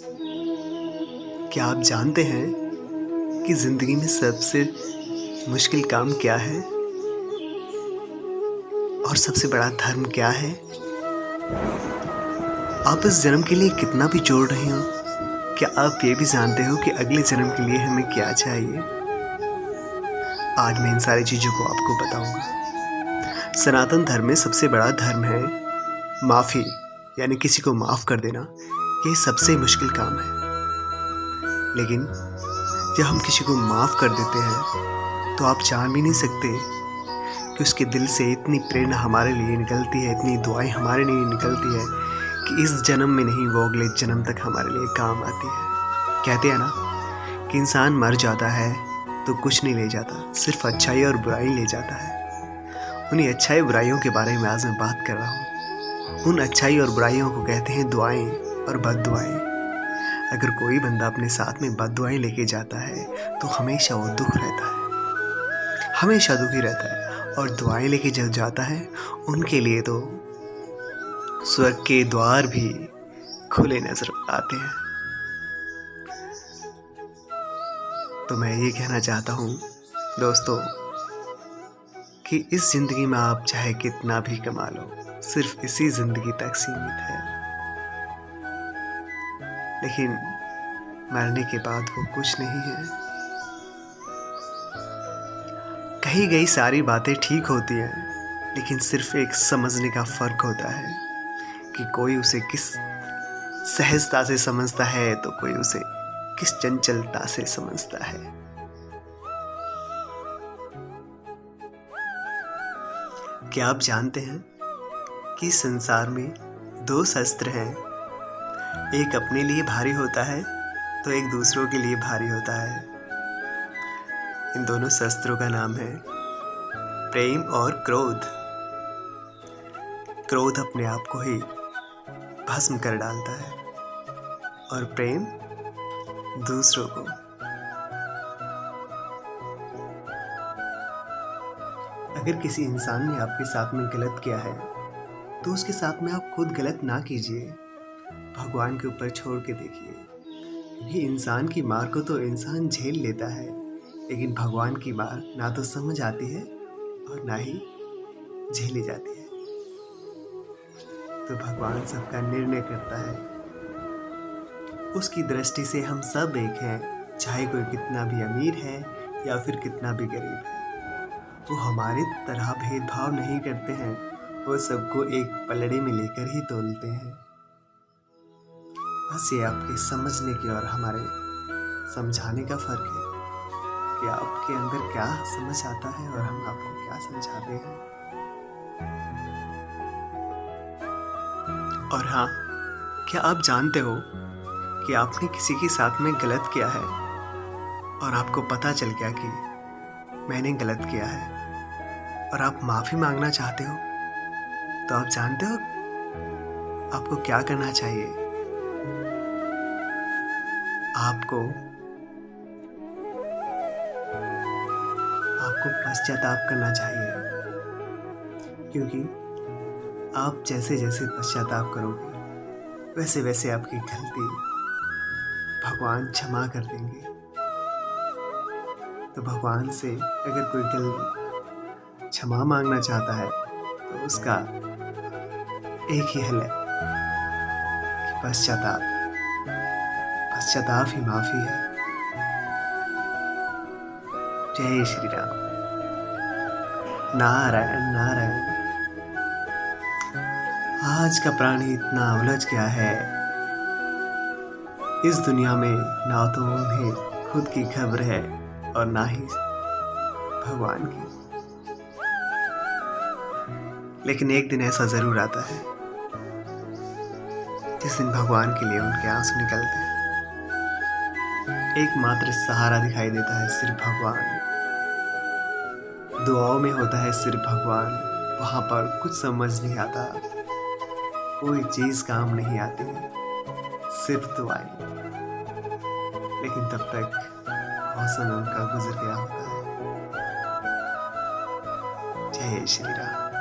क्या आप जानते हैं कि जिंदगी में सबसे मुश्किल काम क्या है और सबसे बड़ा धर्म क्या है? आप इस जन्म के लिए कितना भी जोड़ रहे हो, क्या आप ये भी जानते हो कि अगले जन्म के लिए हमें क्या चाहिए? आज मैं इन सारी चीज़ों को आपको बताऊंगा। सनातन धर्म में सबसे बड़ा धर्म है माफ़ी, यानी किसी को माफ़ कर देना। ये सबसे मुश्किल काम है, लेकिन जब हम किसी को माफ़ कर देते हैं तो आप जान भी नहीं सकते कि उसके दिल से इतनी प्रेरणा हमारे लिए निकलती है, इतनी दुआएं हमारे लिए निकलती है कि इस जन्म में नहीं वो अगले जन्म तक हमारे लिए काम आती है। कहते हैं ना कि इंसान मर जाता है तो कुछ नहीं ले जाता, सिर्फ अच्छाई और बुराई ले जाता है। उन्हीं अच्छाई बुराइयों के बारे में आज मैं बात कर रहा हूँ। उन अच्छाई और बुराइयों को कहते हैं दुआएं और बद्दुआएं। अगर कोई बंदा अपने साथ में बद्दुआएं लेके जाता है तो हमेशा वो दुख रहता है, हमेशा दुखी रहता है। और दुआएं लेके जब जाता है उनके लिए तो स्वर्ग के द्वार भी खुले नजर आते हैं। तो मैं ये कहना चाहता हूँ दोस्तों कि इस ज़िंदगी में आप चाहे कितना भी कमा लो, सिर्फ इसी ज़िंदगी तक सीमित है। लेकिन मरने के बाद वो कुछ नहीं है। कही गई सारी बातें ठीक होती हैं, लेकिन सिर्फ एक समझने का फ़र्क होता है कि कोई उसे किस सहजता से समझता है तो कोई उसे किस चंचलता से समझता है। क्या आप जानते हैं कि संसार में दो शस्त्र हैं, एक अपने लिए भारी होता है तो एक दूसरों के लिए भारी होता है। इन दोनों शस्त्रों का नाम है प्रेम और क्रोध। क्रोध अपने आप को ही भस्म कर डालता है और प्रेम दूसरों को। अगर किसी इंसान ने आपके साथ में गलत किया है तो उसके साथ में आप खुद गलत ना कीजिए, भगवान के ऊपर छोड़ के देखिए। क्योंकि इंसान की मार को तो इंसान झेल लेता है, लेकिन भगवान की मार ना तो समझ आती है और ना ही झेली जाती है। तो भगवान सबका निर्णय करता है, उसकी दृष्टि से हम सब एक हैं, चाहे कोई कितना भी अमीर है या फिर कितना भी गरीब है। वो हमारी तरह भेदभाव नहीं करते हैं, वो सबको एक पलड़े में लेकर ही तोलते हैं। बस ये आपके समझने की और हमारे समझाने का फर्क है कि आपके अंदर क्या समझ आता है और हम आपको क्या समझाते हैं। और हाँ, क्या आप जानते हो कि आपने किसी के साथ में गलत किया है और आपको पता चल गया कि मैंने गलत किया है और आप माफ़ी मांगना चाहते हो, तो आप जानते हो आपको क्या करना चाहिए? आपको पश्चाताप करना चाहिए, क्योंकि आप जैसे जैसे पश्चाताप करोगे वैसे वैसे आपकी गलती भगवान क्षमा कर देंगे। तो भगवान से अगर कोई गलती क्षमा मांगना चाहता है तो उसका एक ही हल है कि पश्चाताप ही माफ़ी है। जय श्री राम। नारायण नारायण। आज का प्राणी इतना उलझ गया है इस दुनिया में, ना तो उन्हें खुद की खबर है और ना ही भगवान की। लेकिन एक दिन ऐसा जरूर आता है जिस दिन भगवान के लिए उनके आंसू निकलते हैं। एकमात्र सहारा दिखाई देता है सिर्फ भगवान, दुआओं में होता है सिर्फ भगवान। वहां पर कुछ समझ नहीं आता, कोई चीज काम नहीं आती, सिर्फ दुआएं। लेकिन तब तक मौसम उनका गुजर गया होता है। जय श्री राम।